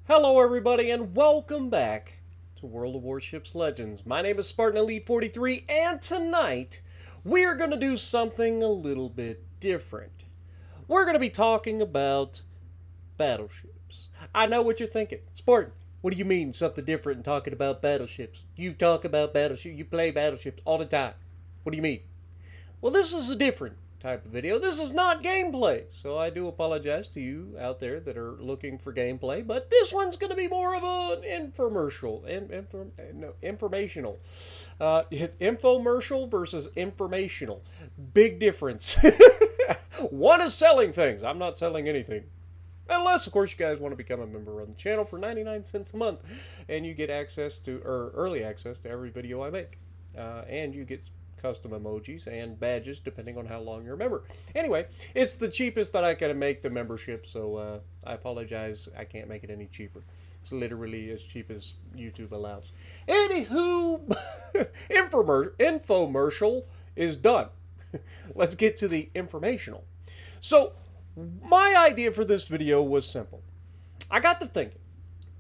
Hello everybody and welcome back to World of Warships Legends. My name is Spartan Elite 43 and tonight we're going to do something a little bit different. We're going to be talking about battleships. I know what you're thinking. Spartan, what do you mean something different in talking about battleships? You talk about battleships, you play battleships all the time. What do you mean? Well, this is a different type of video. This is not gameplay, so I do apologize to you out there that are looking for gameplay, but this one's going to be more of an infomercial. Informational. Infomercial versus informational. Big difference. One is selling things. I'm not selling anything. Unless, of course, you guys want to become a member on the channel for 99 cents a month, and you get access to, or early access to every video I make. And you get custom emojis and badges depending on how long you're a member. Anyway, it's the cheapest that I can make the membership, so I apologize, I can't make it any cheaper. It's literally as cheap as YouTube allows. Anywho, infomercial is done. Let's get to the informational. So, my idea for this video was simple. I got to thinking,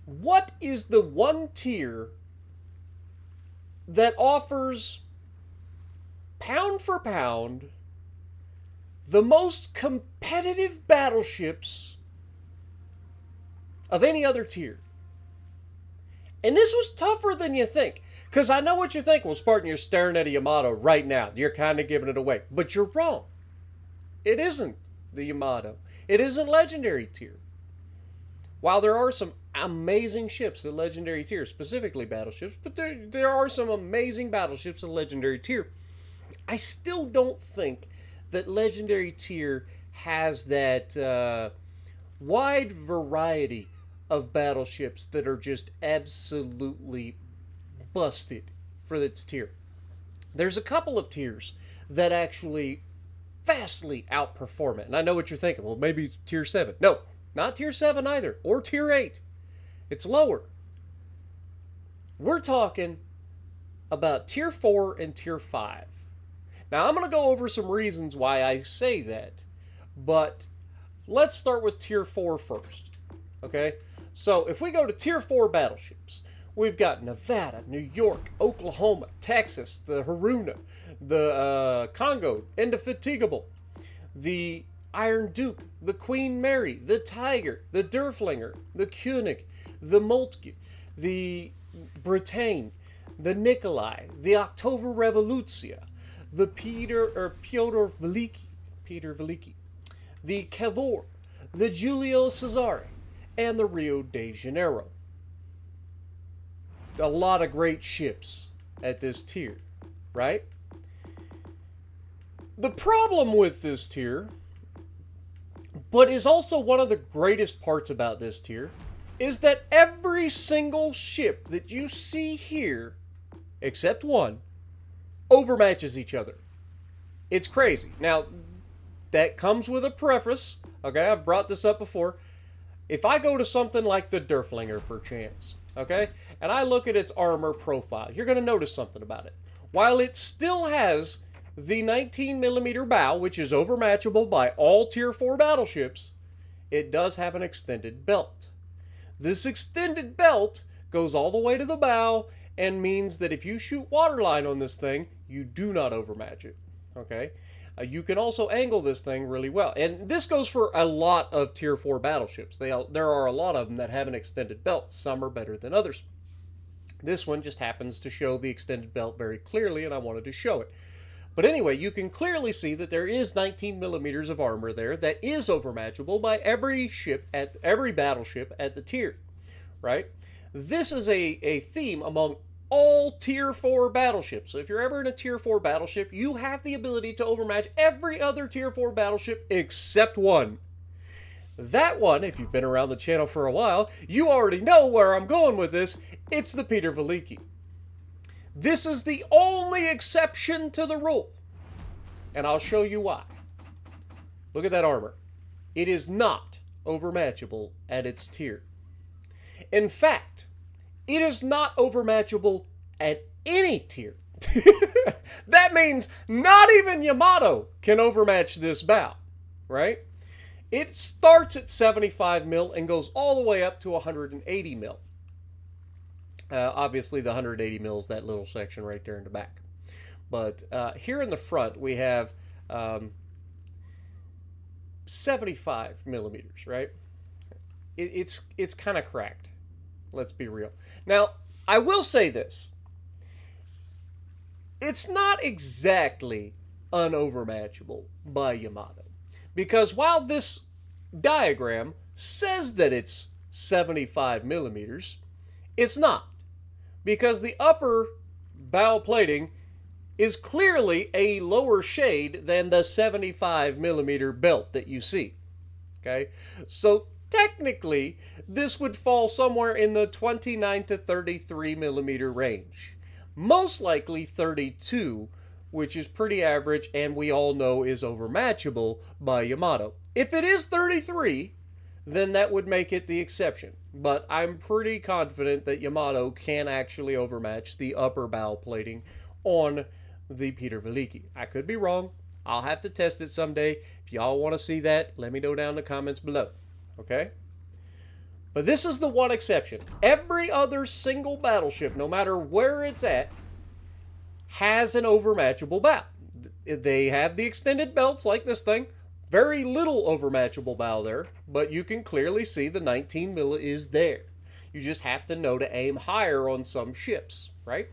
what is the one tier that offers pound for pound the most competitive battleships of any other tier? And this was tougher than you think, because I know what you think. Well, Spartan, you're staring at a Yamato right now. You're kind of giving it away, but you're wrong. It isn't the Yamato. It isn't legendary tier. While there are some amazing ships in legendary tier, specifically battleships, but there are some amazing battleships in legendary tier, I still don't think that legendary tier has that wide variety of battleships that are just absolutely busted for its tier. There's a couple of tiers that actually vastly outperform it. And I know what you're thinking. Well, maybe it's tier 7. No, not tier 7 either. Or tier 8. It's lower. We're talking about tier 4 and tier 5. Now, I'm going to go over some reasons why I say that, but let's start with tier 4 first, okay? So, if we go to tier 4 battleships, we've got Nevada, New York, Oklahoma, Texas, the Haruna, the Congo, Indefatigable, the Iron Duke, the Queen Mary, the Tiger, the Derflinger, the König, the Moltke, the Bretagne, the Nikolai, the October Revolutia, the Piotr Veliki, the Cavour, the Giulio Cesare, and the Rio de Janeiro. A lot of great ships at this tier, right? The problem with this tier, but is also one of the greatest parts about this tier, is that every single ship that you see here, except one, overmatches each other. It's crazy. Now, that comes with a preface. Okay, I've brought this up before. If I go to something like the Derflinger for chance, okay, and I look at its armor profile, you're going to notice something about it. While it still has the 19mm bow, which is overmatchable by all tier 4 battleships, it does have an extended belt. This extended belt goes all the way to the bow and means that if you shoot waterline on this thing, you do not overmatch it, okay? You can also angle this thing really well. And this goes for a lot of tier 4 battleships. There are a lot of them that have an extended belt. Some are better than others. This one just happens to show the extended belt very clearly, and I wanted to show it. But anyway, you can clearly see that there is 19mm of armor there that is overmatchable by every battleship at the tier, right? This is a theme among all tier 4 battleships. So if you're ever in a tier 4 battleship, you have the ability to overmatch every other tier 4 battleship except one. That one, if you've been around the channel for a while, you already know where I'm going with this. It's the Piotr Veliki. This is the only exception to the rule. And I'll show you why. Look at that armor. It is not overmatchable at its tier. In fact, it is not overmatchable at any tier. That means not even Yamato can overmatch this bow, right? It starts at 75 mil and goes all the way up to 180 mil. Obviously, the 180 mil is that little section right there in the back. But here in the front, we have 75 millimeters, right? It's kind of cracked. Let's be real. Now, I will say this. It's not exactly unovermatchable by Yamato. Because while this diagram says that it's 75 millimeters, it's not. Because the upper bow plating is clearly a lower shade than the 75 millimeter belt that you see. Okay? So technically, this would fall somewhere in the 29 to 33 millimeter range. Most likely 32, which is pretty average and we all know is overmatchable by Yamato. If it is 33, then that would make it the exception. But I'm pretty confident that Yamato can actually overmatch the upper bow plating on the Peter Veliki. I could be wrong. I'll have to test it someday. If y'all want to see that, let me know down in the comments below. Okay? But this is the one exception. Every other single battleship, no matter where it's at, has an overmatchable bow. They have the extended belts like this thing. Very little overmatchable bow there, but you can clearly see the 19 mil is there. You just have to know to aim higher on some ships, right?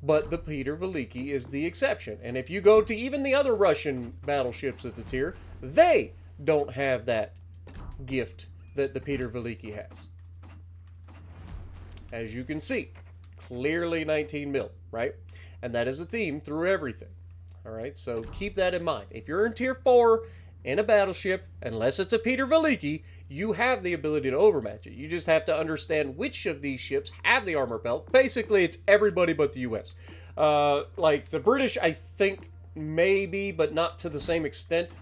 But the Peter Veliki is the exception. And if you go to even the other Russian battleships at the tier, they don't have that gift that the Peter Veliki has. As you can see, clearly 19 mil, right? And that is a theme through everything. All right, so keep that in mind. If you're in tier 4 in a battleship, unless it's a Peter Veliki, you have the ability to overmatch it. You just have to understand which of these ships have the armor belt. Basically, it's everybody but the US. Like the British, I think maybe, but not to the same extent.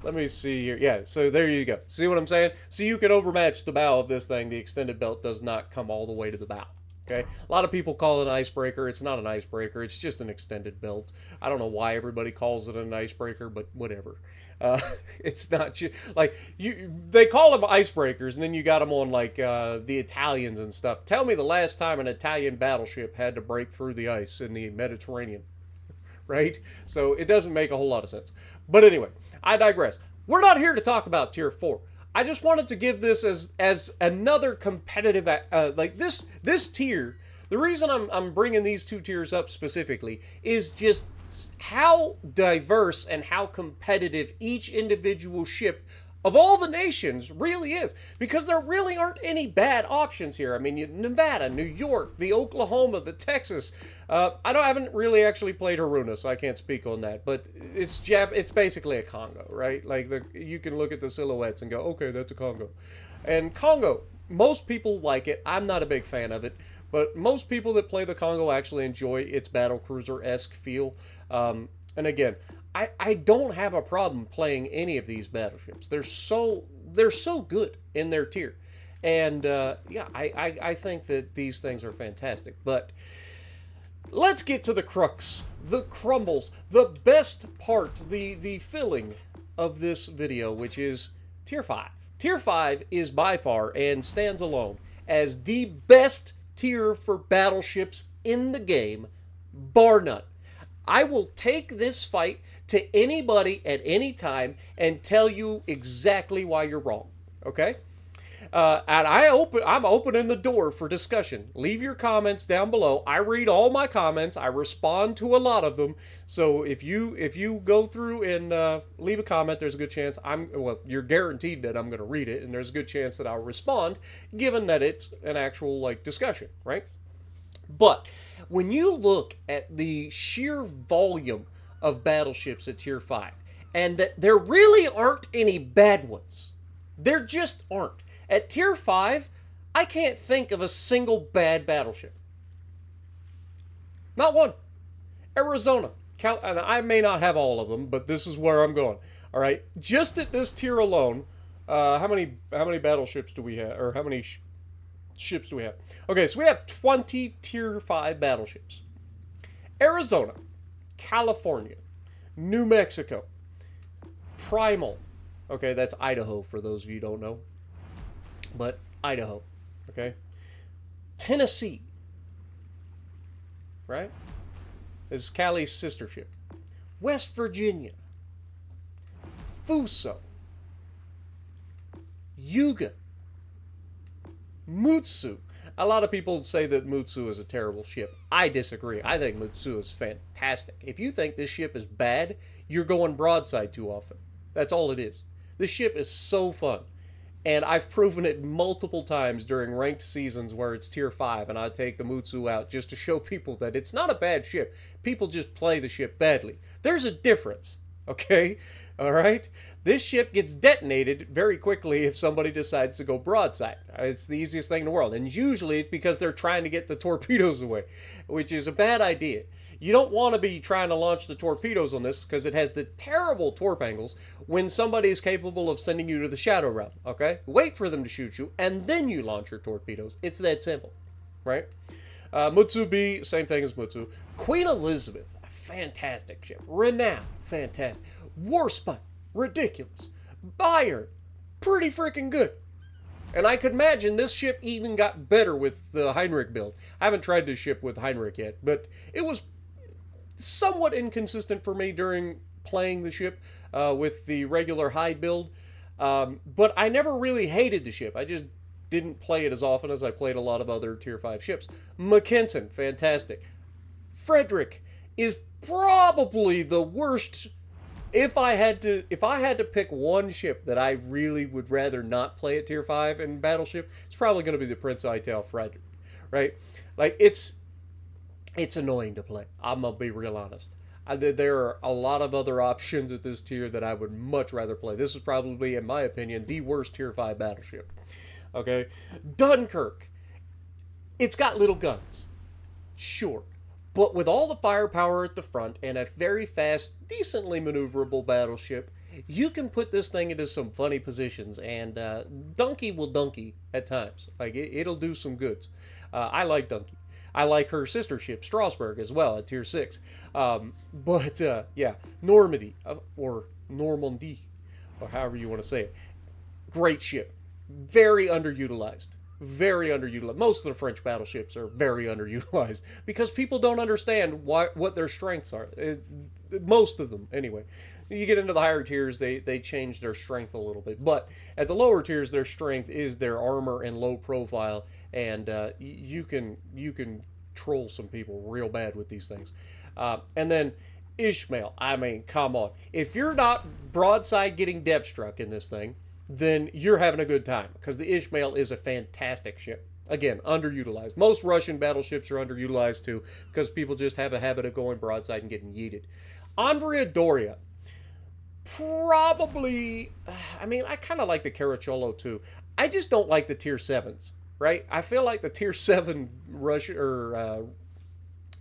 Let me see here. Yeah, so there you go. See what I'm saying? So you can overmatch the bow of this thing. The extended belt does not come all the way to the bow. Okay? A lot of people call it an icebreaker. It's not an icebreaker. It's just an extended belt. I don't know why everybody calls it an icebreaker, but whatever. It's not just, like, they call them icebreakers, and then you got them on, like, the Italians and stuff. Tell me the last time an Italian battleship had to break through the ice in the Mediterranean. Right? So it doesn't make a whole lot of sense. But anyway, I digress. We're not here to talk about tier 4. I just wanted to give this as another competitive, like this tier. The reason I'm bringing these two tiers up specifically is just how diverse and how competitive each individual ship of all the nations really is, because there really aren't any bad options here. I mean, Nevada, New York, the Oklahoma, the Texas. I haven't really actually played Haruna, so I can't speak on that. But it's basically a Congo, right? Like you can look at the silhouettes and go, okay, that's a Congo. And Congo, most people like it. I'm not a big fan of it, but most people that play the Congo actually enjoy its battlecruiser-esque feel. And again, I don't have a problem playing any of these battleships. They're so good in their tier. And yeah, I think that these things are fantastic. But let's get to the crux, the crumbles, the best part, the filling of this video, which is tier 5. Tier 5 is by far and stands alone as the best tier for battleships in the game, bar none. I will take this fight to anybody at any time and tell you exactly why you're wrong. Okay? And I'm opening the door for discussion. Leave your comments down below. I read all my comments. I respond to a lot of them. So if you go through and leave a comment, there's a good chance you're guaranteed that I'm going to read it, and there's a good chance that I'll respond, given that it's an actual like discussion, right? But when you look at the sheer volume of battleships at tier 5, and that there really aren't any bad ones. There just aren't. At tier 5, I can't think of a single bad battleship. Not one. Arizona. And I may not have all of them, but this is where I'm going. All right. Just at this tier alone, how many battleships do we have, or how many ships do we have? Okay, so we have 20 tier 5 battleships. Arizona, California, New Mexico, Primal, Okay, that's Idaho for those of you who don't know. But Idaho, okay? Tennessee, right? This is Callie's sister ship. West Virginia, Fuso, Yuga, Mutsu. A lot of people say that Mutsu is a terrible ship. I disagree. I think Mutsu is fantastic. If you think this ship is bad, you're going broadside too often. That's all it is. This ship is so fun. And I've proven it multiple times during ranked seasons where it's tier 5 and I take the Mutsu out just to show people that it's not a bad ship. People just play the ship badly. There's a difference, okay? All right? This ship gets detonated very quickly if somebody decides to go broadside. It's the easiest thing in the world. And usually it's because they're trying to get the torpedoes away, which is a bad idea. You don't want to be trying to launch the torpedoes on this because it has the terrible torp angles when somebody is capable of sending you to the Shadow Realm, okay? Wait for them to shoot you, and then you launch your torpedoes. It's that simple, right? Mutsu B, same thing as Mutsu. Queen Elizabeth, fantastic ship. Renown, fantastic. Warspite, ridiculous. Bayern, pretty freaking good. And I could imagine this ship even got better with the Heinrich build. I haven't tried this ship with Heinrich yet, but it was somewhat inconsistent for me during playing the ship with the regular high build. But I never really hated the ship. I just didn't play it as often as I played a lot of other tier 5 ships. Mackensen, fantastic. Frederick is probably the worst. If I had to pick one ship that I really would rather not play at tier 5 in Battleship, it's probably going to be the Prince Eitel Frederick, right? Like it's annoying to play. I'm gonna be real honest. There are a lot of other options at this tier that I would much rather play. This is probably, in my opinion, the worst tier 5 battleship. Okay, Dunkirk. It's got little guns, sure. But with all the firepower at the front and a very fast, decently maneuverable battleship, you can put this thing into some funny positions, and Donkey will donkey at times. Like, it'll do some goods. I like Donkey. I like her sister ship, Strasbourg, as well, at tier 6. Yeah, Normandy, or Normandy, or however you want to say it. Great ship. Very underutilized. Very underutilized. Most of the French battleships are very underutilized because people don't understand what their strengths are. Most of them, anyway. You get into the higher tiers, they change their strength a little bit. But at the lower tiers, their strength is their armor and low profile, and you can troll some people real bad with these things. And then Ishmael. I mean, come on. If you're not broadside getting depth struck in this thing, then you're having a good time, because the Ishmael is a fantastic ship. Again, underutilized. Most Russian battleships are underutilized too, because people just have a habit of going broadside and getting yeeted. Andrea Doria. Probably, I mean, I kind of like the Caracciolo too. I just don't like the tier 7s, right? I feel like the tier 7 Russian or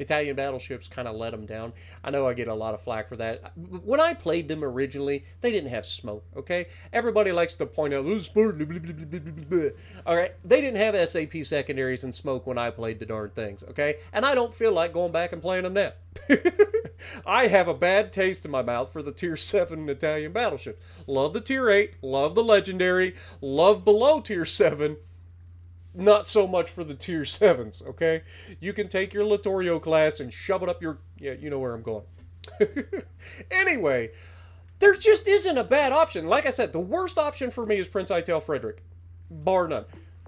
Italian battleships kind of let them down. I know I get a lot of flack for that. When I played them originally, they didn't have smoke, okay? Everybody likes to point out, all right? They didn't have SAP secondaries and smoke when I played the darn things, okay? And I don't feel like going back and playing them now. I have a bad taste in my mouth for the tier 7 Italian battleship. Love the tier 8, love the legendary, love below tier 7. Not so much for the tier 7s, okay? You can take your Littorio class and shove it up your... Yeah, you know where I'm going. Anyway, there just isn't a bad option. Like I said, the worst option for me is Prince Eitel Frederick. Bar none.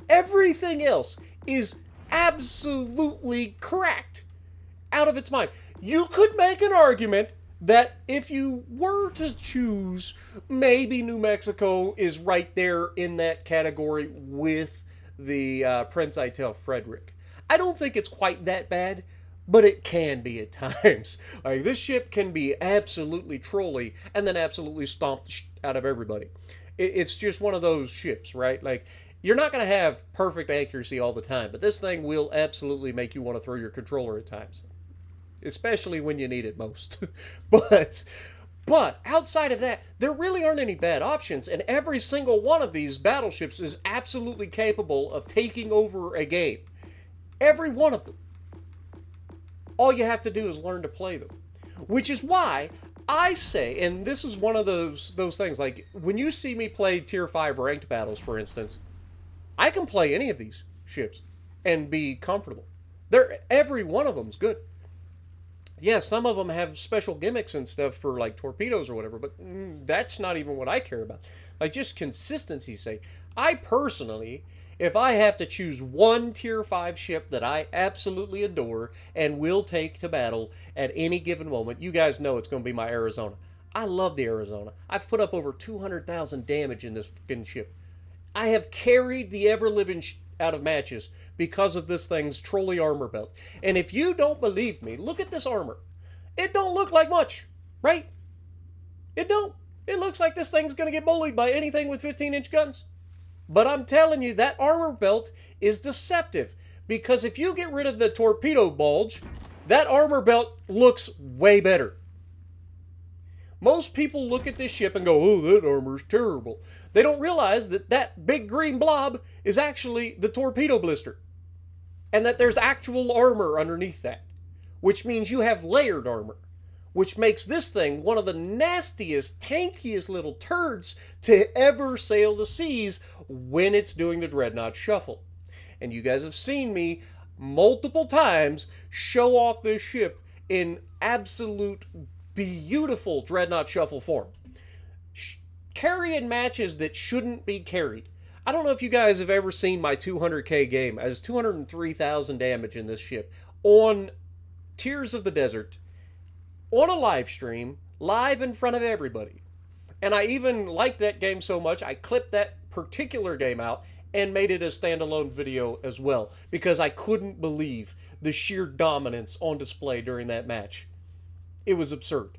Everything else is absolutely cracked out of its mind. You could make an argument that if you were to choose, maybe New Mexico is right there in that category with the Prince Eitel Frederick. I don't think it's quite that bad, but it can be at times. Like, this ship can be absolutely trolly and then absolutely stomp the out of everybody. It's just one of those ships, right? Like, you're not going to have perfect accuracy all the time, but this thing will absolutely make you want to throw your controller at times, especially when you need it most. But outside of that, there really aren't any bad options, and every single one of these battleships is absolutely capable of taking over a game. Every one of them. All you have to do is learn to play them. Which is why I say, and this is one of those things, like when you see me play tier 5 ranked battles, for instance, I can play any of these ships and be comfortable. Every one of them's good. Yeah, some of them have special gimmicks and stuff for like torpedoes or whatever, but that's not even what I care about. Like just consistency's sake. I personally, if I have to choose one tier 5 ship that I absolutely adore and will take to battle at any given moment, you guys know it's going to be my Arizona. I love the Arizona. I've put up over 200,000 damage in this fucking ship. I have carried the ever-living out of matches because of this thing's trolley armor belt. And if you don't believe me, look at this armor. It don't look like much, right? It don't. It looks like this thing's going to get bullied by anything with 15-inch guns. But I'm telling you, that armor belt is deceptive. Because if you get rid of the torpedo bulge, that armor belt looks way better. Most people look at this ship and go, oh, that armor's terrible. They don't realize that that big green blob is actually the torpedo blister. And that there's actual armor underneath that. Which means you have layered armor. Which makes this thing one of the nastiest, tankiest little turds to ever sail the seas when it's doing the Dreadnought Shuffle. And you guys have seen me multiple times show off this ship in absolute beautiful Dreadnought Shuffle form. Carrying matches that shouldn't be carried. I don't know if you guys have ever seen my 200k game. I was 203,000 damage in this ship on Tears of the Desert on a live stream, live in front of everybody. And I even liked that game so much, I clipped that particular game out and made it a standalone video as well, because I couldn't believe the sheer dominance on display during that match. It was absurd.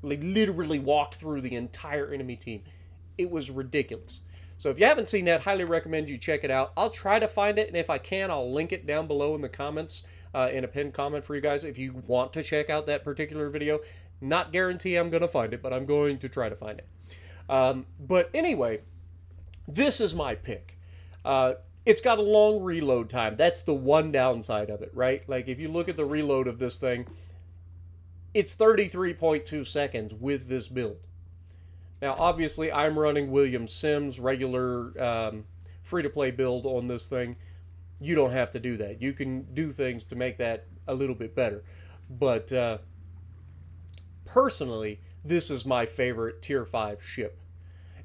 They literally walked through the entire enemy team. It was ridiculous. So if you haven't seen that, highly recommend you check it out. I'll try to find it, and if I can, I'll link it down below in the comments, in a pinned comment for you guys if you want to check out that particular video. Not guarantee I'm going to find it, but I'm going to try to find it. But anyway, this is my pick. It's got a long reload time. That's the one downside of it, right? Like if you look at the reload of this thing, it's 33.2 seconds with this build. Now, obviously, I'm running William Sims' regular free-to-play build on this thing. You don't have to do that. You can do things to make that a little bit better. But personally, this is my favorite Tier 5 ship.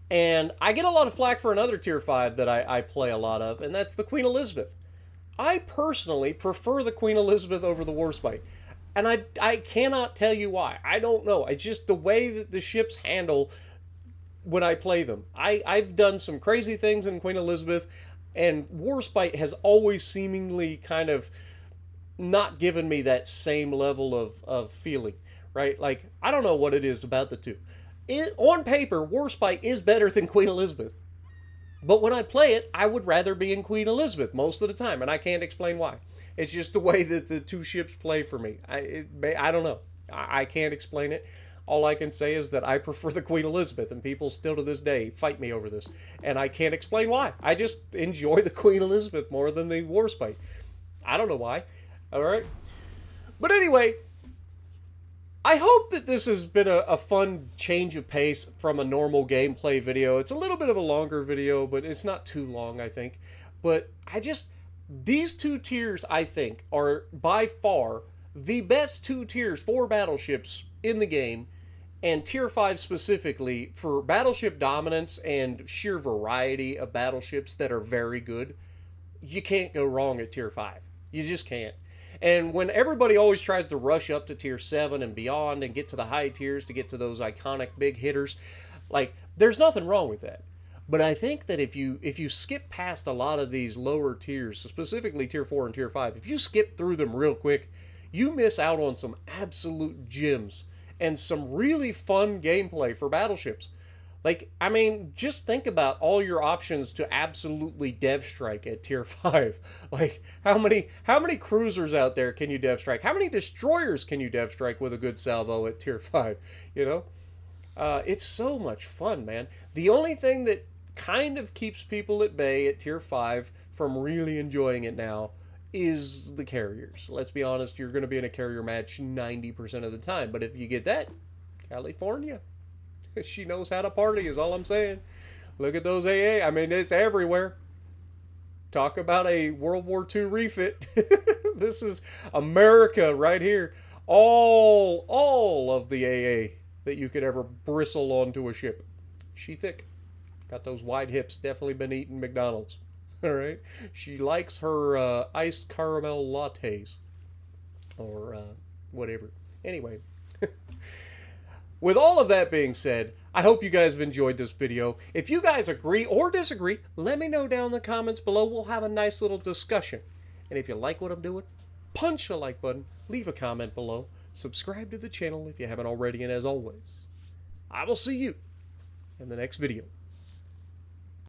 And I get a lot of flack for another Tier 5 that I play a lot of, and that's the Queen Elizabeth. I personally prefer the Queen Elizabeth over the Warspite. And I cannot tell you why. I don't know. It's just the way that the ships handle when I play them. I've done some crazy things in Queen Elizabeth, and Warspite has always seemingly kind of not given me that same level of feeling, right? Like, I don't know what it is about the two. On paper, Warspite is better than Queen Elizabeth. But when I play it, I would rather be in Queen Elizabeth most of the time, and I can't explain why. It's just the way that the two ships play for me. I don't know. I can't explain it. All I can say is that I prefer the Queen Elizabeth, and people still to this day fight me over this. And I can't explain why. I just enjoy the Queen Elizabeth more than the Warspite. I don't know why. All right? But anyway, I hope that this has been a fun change of pace from a normal gameplay video. It's a little bit of a longer video, but it's not too long, I think. But these two tiers, I think, are by far the best two tiers for battleships in the game, and Tier 5 specifically for battleship dominance and sheer variety of battleships that are very good. You can't go wrong at Tier 5. You just can't. And when everybody always tries to rush up to Tier 7 and beyond and get to the high tiers to get to those iconic big hitters, like, there's nothing wrong with that. But I think that if you skip past a lot of these lower tiers, specifically Tier 4 and Tier 5, if you skip through them real quick, you miss out on some absolute gems and some really fun gameplay for battleships. Like, I mean, just think about all your options to absolutely dev strike at Tier 5. Like, how many cruisers out there can you dev strike? How many destroyers can you dev strike with a good salvo at Tier 5? You know? It's so much fun, man. The only thing that kind of keeps people at bay at Tier 5 from really enjoying it now is the carriers. Let's be honest, you're going to be in a carrier match 90% of the time. But if you get that, California. She knows how to party is all I'm saying. Look at those AA. I mean, it's everywhere. Talk about a World War II refit. This is America right here. All of the AA that you could ever bristle onto a ship. She thick. Got those wide hips. Definitely been eating McDonald's. All right. She likes her iced caramel lattes. Or whatever. Anyway. With all of that being said, I hope you guys have enjoyed this video. If you guys agree or disagree, let me know down in the comments below. We'll have a nice little discussion. And if you like what I'm doing, punch the like button, leave a comment below, subscribe to the channel if you haven't already, and as always, I will see you in the next video.